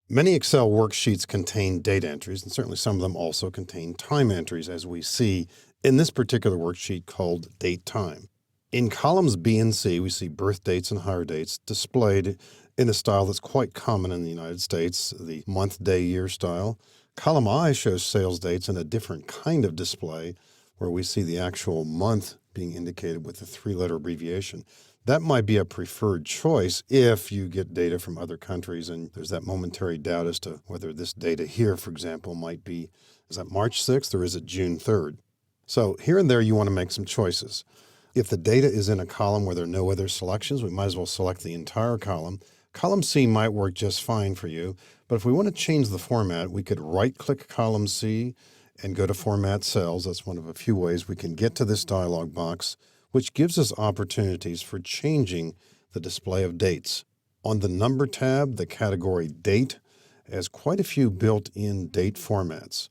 Many Excel worksheets contain date entries, and certainly some of them also contain time entries, as we see in this particular worksheet called datetime. In columns B and C, we see birth dates and hire dates displayed in a style that's quite common in the United States, the month, day, year style. Column I shows sales dates in a different kind of display, where we see the actual month being indicated with a three-letter abbreviation. That might be a preferred choice if you get data from other countries and there's that momentary doubt as to whether this data here, for example, might be, is that March 6th or is it June 3rd? So here and there you want to make some choices. If the data is in a column where there are no other selections, we might as well select the entire column. Column C might work just fine for you, but if we want to change the format, we could right-click column C and go to Format Cells. That's one of a few ways we can get to this dialog box, which gives us opportunities for changing the display of dates. On the Number tab, the category Date has quite a few built-in date formats,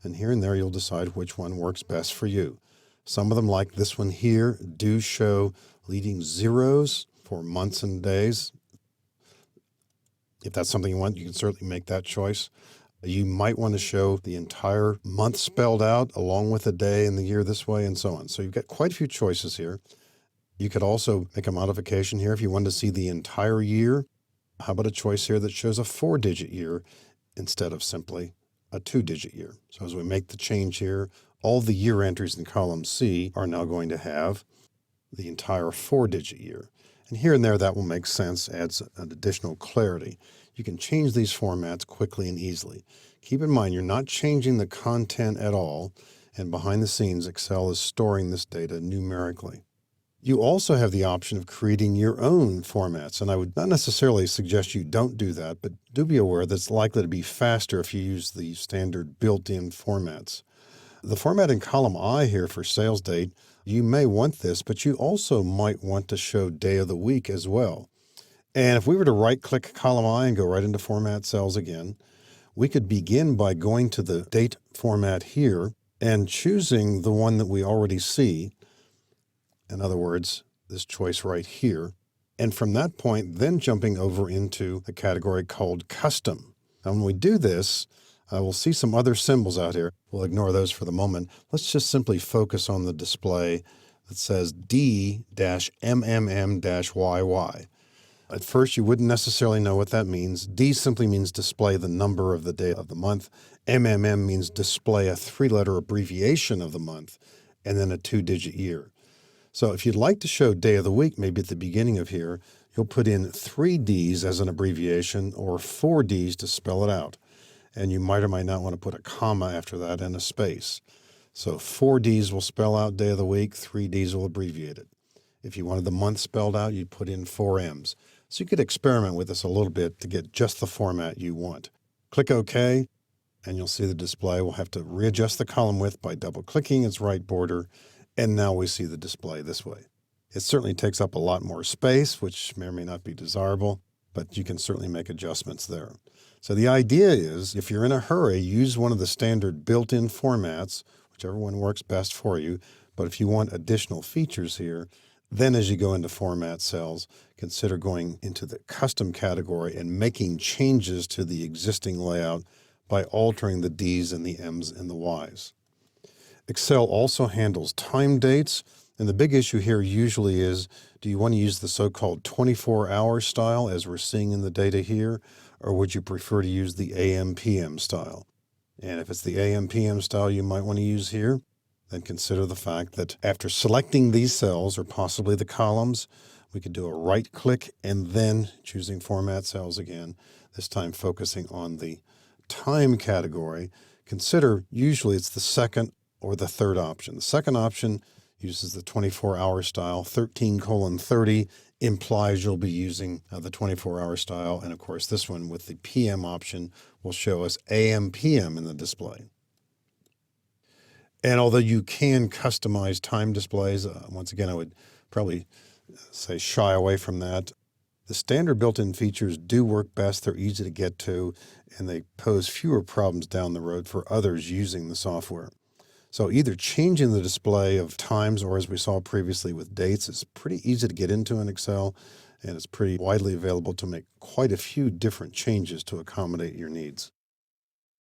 and here and there you'll decide which one works best for you. Some of them, like this one here, do show leading zeros for months and days. If that's something you want, you can certainly make that choice. You might want to show the entire month spelled out along with the day and the year this way and so on. So you've got quite a few choices here. You could also make a modification here if you wanted to see the entire year. How about a choice here that shows a 4-digit year instead of simply a 2-digit year? So as we make the change here, all the year entries in column C are now going to have the entire 4-digit year. And here and there that will make sense, adds an additional clarity. You can change these formats quickly and easily. Keep in mind, you're not changing the content at all, and behind the scenes, Excel is storing this data numerically. You also have the option of creating your own formats, and I would not necessarily suggest you don't do that, but do be aware that it's likely to be faster if you use the standard built-in formats. The format in column I here for sales date, you may want this, but you also might want to show day of the week as well. And if we were to right-click column I and go right into Format Cells again, we could begin by going to the date format here and choosing the one that we already see. In other words, this choice right here. And from that point, then jumping over into a category called Custom. Now, when we do this, we'll see some other symbols out here. We'll ignore those for the moment. Let's just simply focus on the display that says D-MMM-YY. At first, you wouldn't necessarily know what that means. D simply means display the number of the day of the month. MMM means display a 3-letter abbreviation of the month, and then a 2-digit year. So if you'd like to show day of the week, maybe at the beginning of here, you'll put in 3 Ds as an abbreviation or 4 Ds to spell it out. And you might or might not want to put a comma after that and a space. So 4 Ds will spell out day of the week, 3 Ds will abbreviate it. If you wanted the month spelled out, you'd put in 4 Ms. So you could experiment with this a little bit to get just the format you want. Click OK, and you'll see the display. We'll have to readjust the column width by double-clicking its right border, and now we see the display this way. It certainly takes up a lot more space, which may or may not be desirable, but you can certainly make adjustments there. So the idea is, if you're in a hurry, use one of the standard built-in formats, whichever one works best for you. But if you want additional features here, then as you go into Format Cells, consider going into the Custom category and making changes to the existing layout by altering the Ds and the Ms and the Ys. Excel also handles time dates, and the big issue here usually is, do you want to use the so-called 24-hour style as we're seeing in the data here, or would you prefer to use the AM/PM style? And if it's the AM/PM style you might want to use here, then consider the fact that after selecting these cells, or possibly the columns, we could do a right-click and then choosing Format Cells again, this time focusing on the time category. Consider usually it's the second or the third option. The second option uses the 24-hour style. 13:30 implies you'll be using the 24-hour style. And of course, this one with the PM option will show us AM/PM in the display. And although you can customize time displays, once again, I would probably say shy away from that. The standard built-in features do work best. They're easy to get to, and they pose fewer problems down the road for others using the software. So either changing the display of times, or as we saw previously with dates, is pretty easy to get into in Excel. and it's pretty widely available to make quite a few different changes to accommodate your needs.